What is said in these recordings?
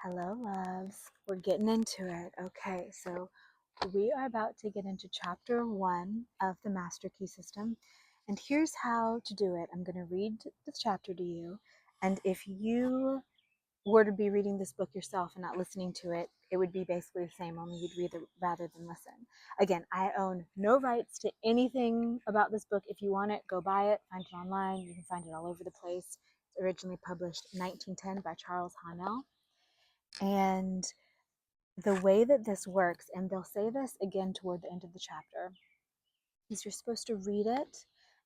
Hello, loves. We're getting into it. Okay, so we are about to get into chapter 1 of the Master Key System. And here's how to do it. I'm going to read this chapter to you. And if you were to be reading this book yourself and not listening to it, it would be basically the same, only you'd read it rather than listen. Again, I own no rights to anything about this book. If you want it, go buy it, find it online. You can find it all over the place. It's originally published in 1910 by Charles Harnell. And the way that this works, and they'll say this again toward the end of the chapter, is you're supposed to read it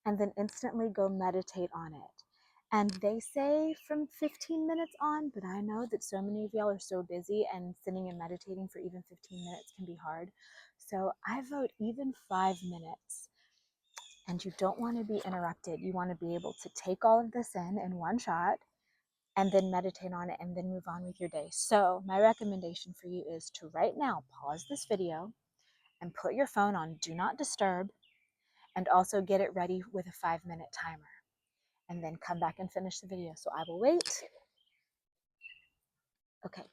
and then instantly go meditate on it. And they say from 15 minutes on, but I know that so many of y'all are so busy and sitting and meditating for even 15 minutes can be hard. So I vote even 5 minutes. And you don't want to be interrupted. You want to be able to take all of this in one shot and then meditate on it and then move on with your day. So my recommendation for you is to right now pause this video and put your phone on do not disturb, and also get it ready with a 5-minute timer, and then come back and finish the video. So I will wait. Okay,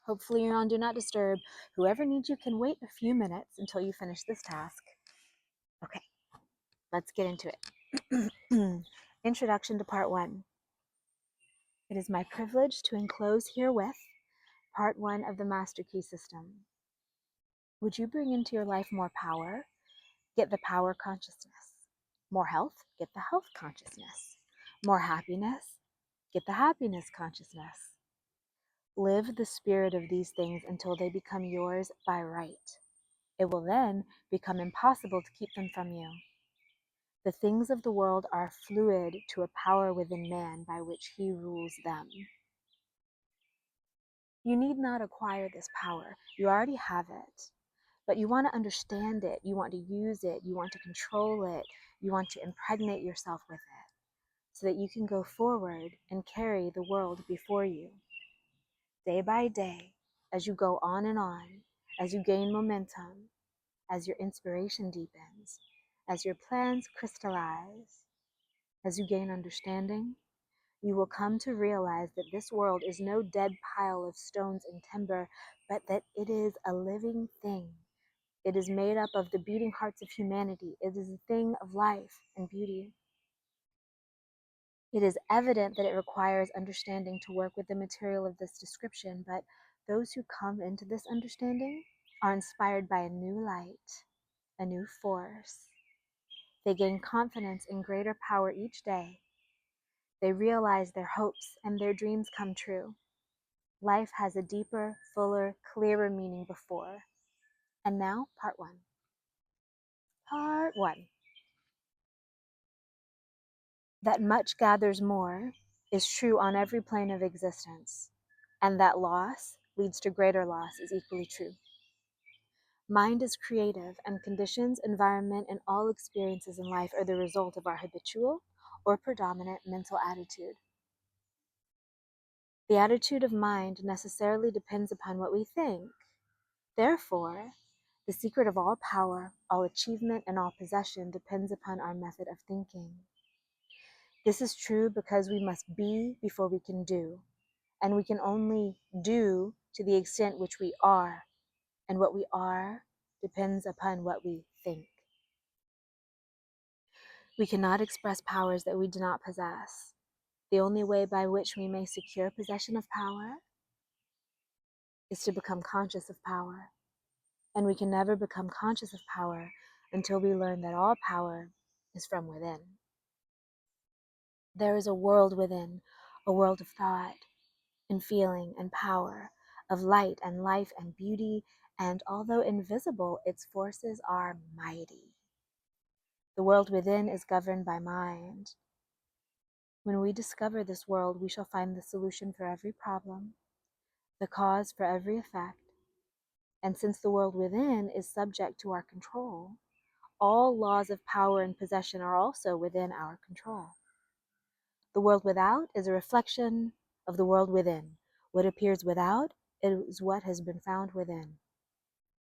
hopefully you're on do not disturb. Whoever needs you can wait a few minutes until you finish this task. Okay, let's get into it. Introduction to part 1. It is my privilege to enclose herewith part 1 of the Master Key System. Would you bring into your life more power? Get the power consciousness. More health? Get the health consciousness. More happiness? Get the happiness consciousness. Live the spirit of these things until they become yours by right. It will then become impossible to keep them from you. The things of the world are fluid to a power within man by which he rules them. You need not acquire this power. You already have it. But you want to understand it, you want to use it, you want to control it, you want to impregnate yourself with it, so that you can go forward and carry the world before you. Day by day, as you go on and on, as you gain momentum, as your inspiration deepens, as your plans crystallize, as you gain understanding, you will come to realize that this world is no dead pile of stones and timber, but that it is a living thing. It is made up of the beating hearts of humanity. It is a thing of life and beauty. It is evident that it requires understanding to work with the material of this description, but those who come into this understanding are inspired by a new light, a new force. They gain confidence in greater power each day. They realize their hopes and their dreams come true. Life has a deeper, fuller, clearer meaning before. And now, part 1. Part 1. That much gathers more is true on every plane of existence, and that loss leads to greater loss is equally true. Mind is creative, and conditions, environment, and all experiences in life are the result of our habitual or predominant mental attitude. The attitude of mind necessarily depends upon what we think. Therefore, the secret of all power, all achievement, and all possession depends upon our method of thinking. This is true because we must be before we can do, and we can only do to the extent which we are, and what we are depends upon what we think. We cannot express powers that we do not possess. The only way by which we may secure possession of power is to become conscious of power, and we can never become conscious of power until we learn that all power is from within. There is a world within, a world of thought and feeling and power, of light and life and beauty, and although invisible, its forces are mighty. The world within is governed by mind. When we discover this world, we shall find the solution for every problem, the cause for every effect. And since the world within is subject to our control, all laws of power and possession are also within our control. The world without is a reflection of the world within. What appears without is what has been found within.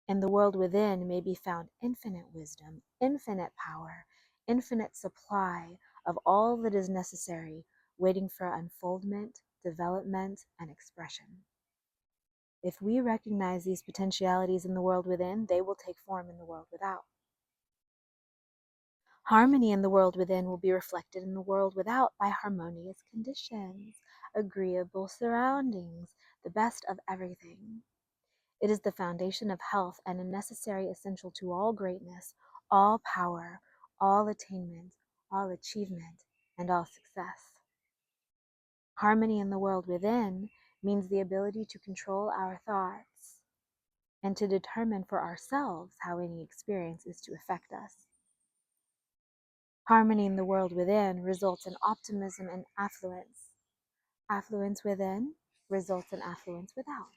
In the world within may be found infinite wisdom, infinite power, infinite supply of all that is necessary, waiting for unfoldment, development, and expression. If we recognize these potentialities in the world within, they will take form in the world without. Harmony in the world within will be reflected in the world without by harmonious conditions, agreeable surroundings, the best of everything. It is the foundation of health and a necessary essential to all greatness, all power, all attainment, all achievement, and all success. Harmony in the world within means the ability to control our thoughts and to determine for ourselves how any experience is to affect us. Harmony in the world within results in optimism and affluence. Affluence within results in affluence without.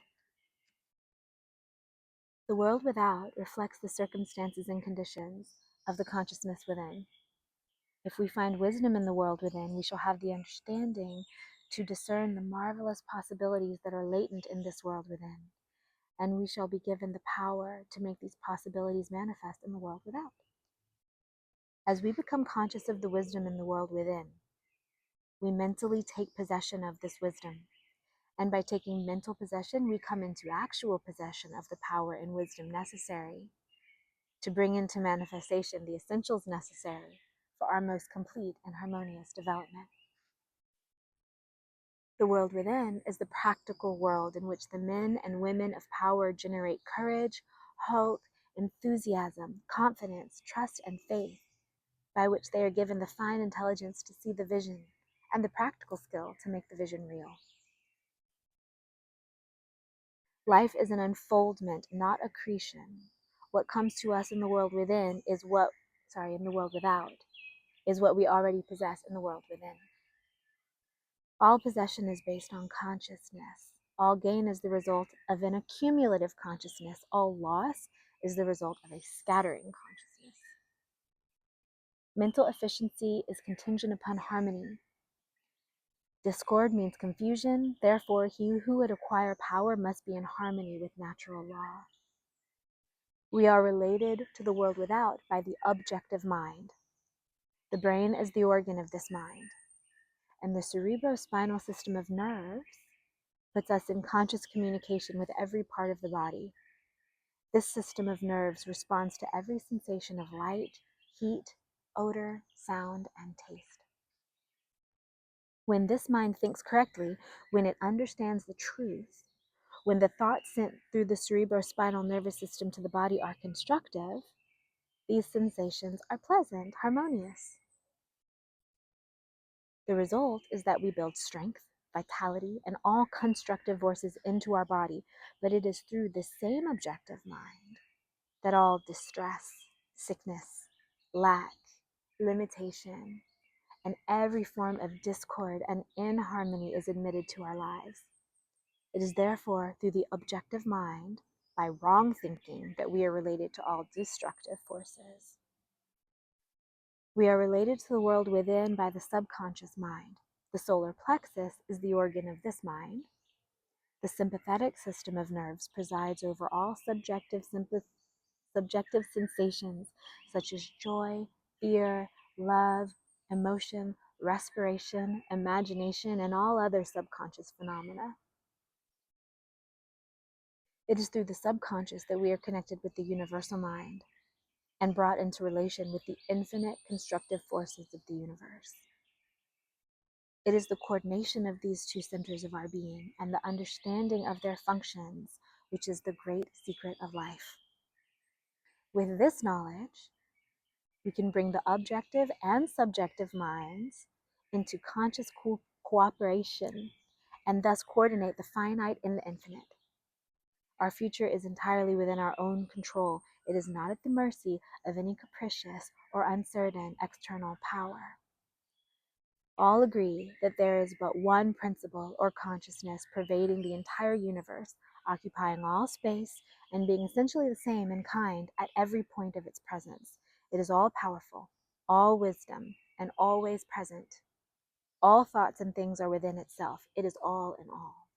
The world without reflects the circumstances and conditions of the consciousness within. If we find wisdom in the world within, we shall have the understanding to discern the marvelous possibilities that are latent in this world within, and we shall be given the power to make these possibilities manifest in the world without. As we become conscious of the wisdom in the world within, we mentally take possession of this wisdom. And by taking mental possession, we come into actual possession of the power and wisdom necessary to bring into manifestation the essentials necessary for our most complete and harmonious development. The world within is the practical world in which the men and women of power generate courage, hope, enthusiasm, confidence, trust, and faith, by which they are given the fine intelligence to see the vision and the practical skill to make the vision real. Life is an unfoldment, not accretion. What comes to us in the world within is in the world without, is what we already possess in the world within. All possession is based on consciousness. All gain is the result of an accumulative consciousness. All loss is the result of a scattering consciousness. Mental efficiency is contingent upon harmony. Discord means confusion, therefore he who would acquire power must be in harmony with natural law. We are related to the world without by the objective mind. The brain is the organ of this mind, and the cerebrospinal system of nerves puts us in conscious communication with every part of the body. This system of nerves responds to every sensation of light, heat, odor, sound, and taste. When this mind thinks correctly, when it understands the truth, when the thoughts sent through the cerebrospinal nervous system to the body are constructive, these sensations are pleasant, harmonious. The result is that we build strength, vitality, and all constructive forces into our body, but it is through the same objective mind that all distress, sickness, lack, limitation, and every form of discord and inharmony is admitted to our lives. It is therefore through the objective mind, by wrong thinking, that we are related to all destructive forces. We are related to the world within by the subconscious mind. The solar plexus is the organ of this mind. The sympathetic system of nerves presides over all subjective sensations such as joy, fear, love, emotion, respiration, imagination, and all other subconscious phenomena. It is through the subconscious that we are connected with the universal mind and brought into relation with the infinite constructive forces of the universe. It is the coordination of these two centers of our being and the understanding of their functions which is the great secret of life. With this knowledge, we can bring the objective and subjective minds into conscious cooperation and thus coordinate the finite and the infinite. Our future is entirely within our own control. It is not at the mercy of any capricious or uncertain external power. All agree that there is but one principle or consciousness pervading the entire universe, occupying all space and being essentially the same in kind at every point of its presence. It is all powerful, all wisdom, and always present. All thoughts and things are within itself. It is all in all.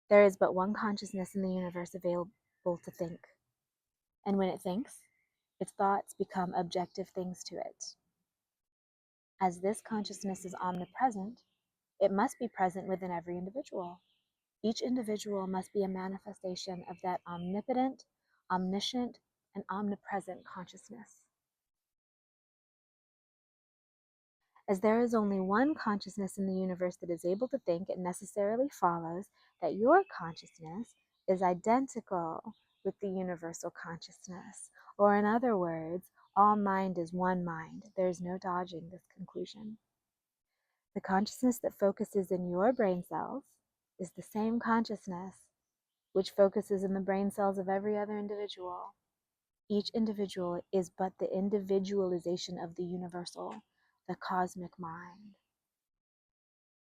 There is but one consciousness in the universe available to think. And when it thinks, its thoughts become objective things to it. As this consciousness is omnipresent, it must be present within every individual. Each individual must be a manifestation of that omnipotent, omniscient, and omnipresent consciousness. As there is only one consciousness in the universe that is able to think, it necessarily follows that your consciousness is identical with the universal consciousness. Or in other words, all mind is one mind. There is no dodging this conclusion. The consciousness that focuses in your brain cells is the same consciousness which focuses in the brain cells of every other individual. Each individual is but the individualization of the universal, the cosmic mind.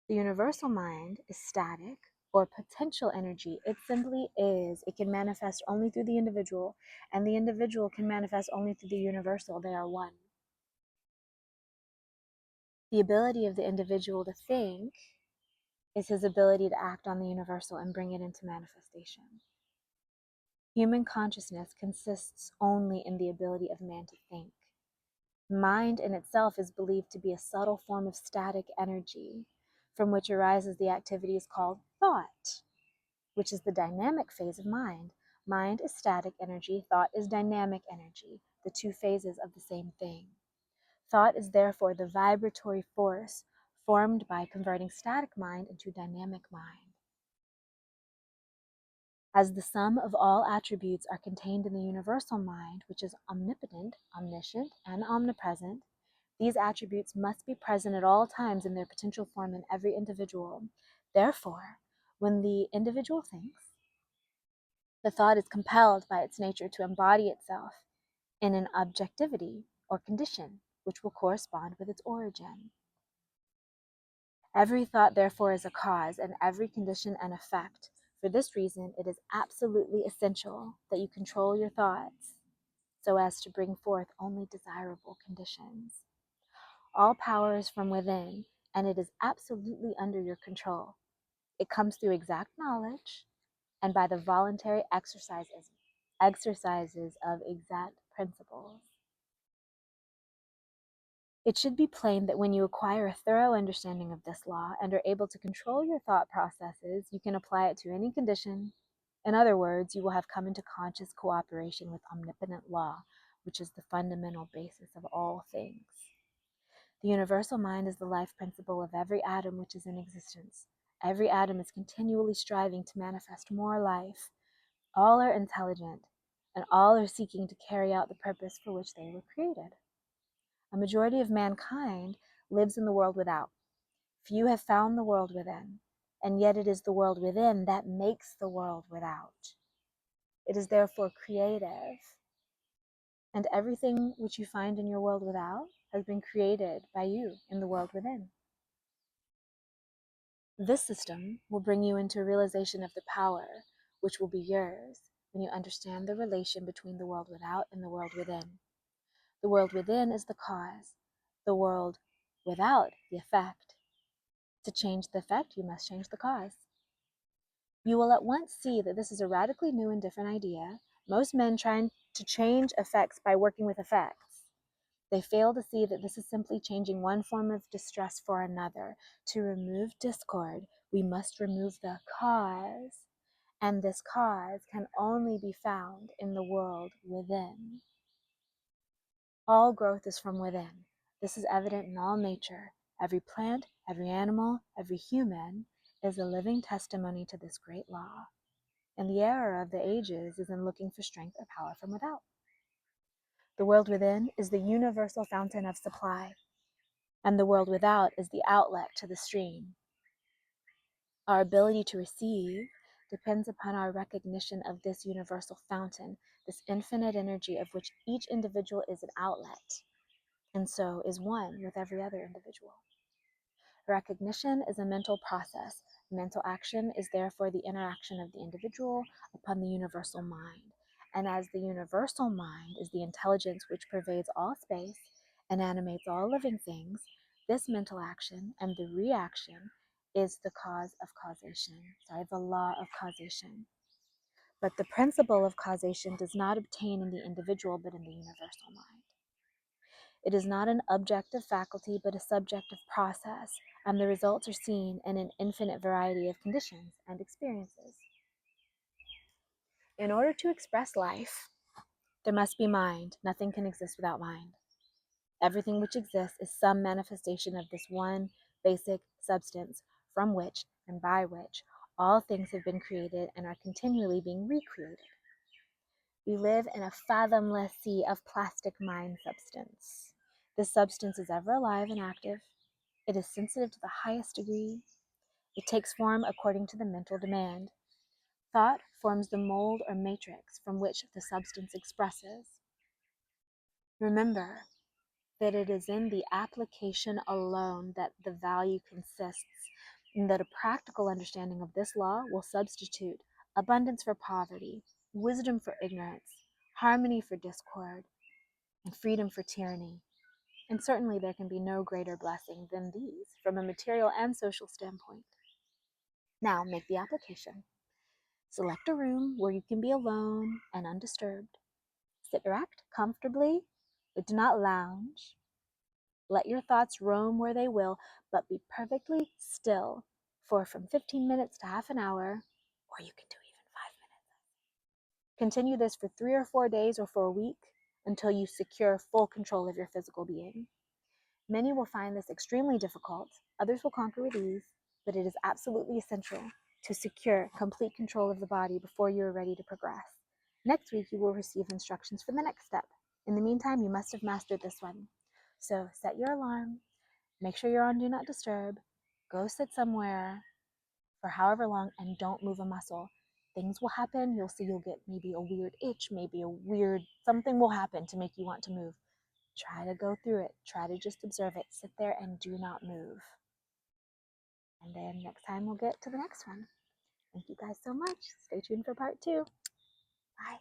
The universal mind is static or potential energy. It simply is. It can manifest only through the individual, and the individual can manifest only through the universal. They are one. The ability of the individual to think is his ability to act on the universal and bring it into manifestation. Human consciousness consists only in the ability of man to think. Mind in itself is believed to be a subtle form of static energy from which arises the activities called thought, which is the dynamic phase of mind. Mind is static energy, thought is dynamic energy, the two phases of the same thing. Thought is therefore the vibratory force formed by converting static mind into dynamic mind. As the sum of all attributes are contained in the universal mind, which is omnipotent, omniscient, and omnipresent, these attributes must be present at all times in their potential form in every individual. Therefore, when the individual thinks, the thought is compelled by its nature to embody itself in an objectivity or condition, which will correspond with its origin. Every thought, therefore, is a cause, and every condition an effect. For this reason, it is absolutely essential that you control your thoughts so as to bring forth only desirable conditions. All power is from within, and it is absolutely under your control. It comes through exact knowledge and by the voluntary exercises of exact principles. It should be plain that when you acquire a thorough understanding of this law and are able to control your thought processes, you can apply it to any condition. In other words, you will have come into conscious cooperation with omnipotent law, which is the fundamental basis of all things. The universal mind is the life principle of every atom which is in existence. Every atom is continually striving to manifest more life. All are intelligent, and all are seeking to carry out the purpose for which they were created. A majority of mankind lives in the world without. Few have found the world within, and yet it is the world within that makes the world without. It is therefore creative, and everything which you find in your world without has been created by you in the world within. This system will bring you into a realization of the power which will be yours when you understand the relation between the world without and the world within. The world within is the cause, the world without the effect. To change the effect, you must change the cause. You will at once see that this is a radically new and different idea. Most men try to change effects by working with effects. They fail to see that this is simply changing one form of distress for another. To remove discord, we must remove the cause, and this cause can only be found in the world within. All growth is from within. This is evident in all nature. Every plant, every animal, every human is a living testimony to this great law. And the error of the ages is in looking for strength or power from without. The world within is the universal fountain of supply, and the world without is the outlet to the stream. Our ability to receive depends upon our recognition of this universal fountain, this infinite energy of which each individual is an outlet, and so is one with every other individual. Recognition is a mental process. Mental action is therefore the interaction of the individual upon the universal mind. And as the universal mind is the intelligence which pervades all space and animates all living things, this mental action and the reaction is the cause of causation. The law of causation. But the principle of causation does not obtain in the individual but in the universal mind. It is not an objective faculty, but a subjective process, and the results are seen in an infinite variety of conditions and experiences. In order to express life, there must be mind. Nothing can exist without mind. Everything which exists is some manifestation of this one basic substance from which and by which all things have been created and are continually being recreated. We live in a fathomless sea of plastic mind substance. This substance is ever alive and active. It is sensitive to the highest degree. It takes form according to the mental demand. Thought forms the mold or matrix from which the substance expresses. Remember that it is in the application alone that the value consists, and that a practical understanding of this law will substitute abundance for poverty, wisdom for ignorance, harmony for discord, and freedom for tyranny. And certainly there can be no greater blessing than these from a material and social standpoint. Now make the application. Select a room where you can be alone and undisturbed. Sit erect, comfortably, but do not lounge. Let your thoughts roam where they will, but be perfectly still for from 15 minutes to half an hour, or you can do even 5 minutes. Continue this for 3 or 4 days or for a week until you secure full control of your physical being. Many will find this extremely difficult, others will conquer with ease, but it is absolutely essential to secure complete control of the body before you are ready to progress. Next week, you will receive instructions for the next step. In the meantime, you must have mastered this one. So set your alarm, make sure you're on Do Not Disturb, go sit somewhere for however long, and don't move a muscle. Things will happen. You'll see you'll get maybe a weird itch, maybe a weird something will happen to make you want to move. Try to go through it. Try to just observe it. Sit there and do not move. And then next time we'll get to the next one. Thank you guys so much. Stay tuned for part 2. Bye.